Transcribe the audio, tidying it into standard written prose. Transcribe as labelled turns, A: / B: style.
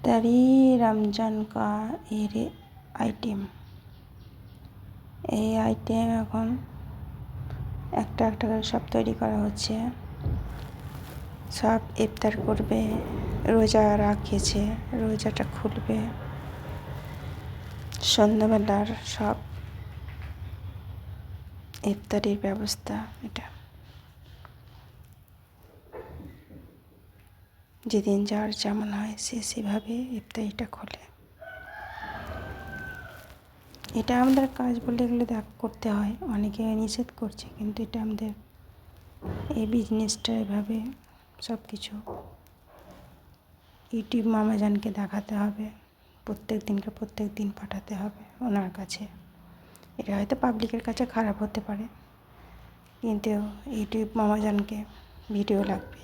A: इफ्तारी रमज़ान का आइटेम এই আইটেম এখন একটা একটা করে সব তৈরি করা হচ্ছে। সব ইফতার করবে, রোজা রাখেছে, রোজাটা খুলবে। সন্ধ্যাবেলার সব ইফতারির ব্যবস্থা এটা। যেদিন যার যেমন হয় সে সেভাবে ইফতারিটা খোলে। এটা আমাদের কাজ বলে এগুলো করতে হয়, অনেকে নিষেধ করছে, কিন্তু এটা আমাদের এই বিজনেসটা এভাবে সব কিছু ইউটিউব মামাজানকে দেখাতে হবে, প্রত্যেক দিন পাঠাতে হবে ওনার কাছে। এটা হয়তো পাবলিকের কাছে খারাপ হতে পারে, কিন্তু ইউটিউব মামাজানকে ভিডিও লাগবে।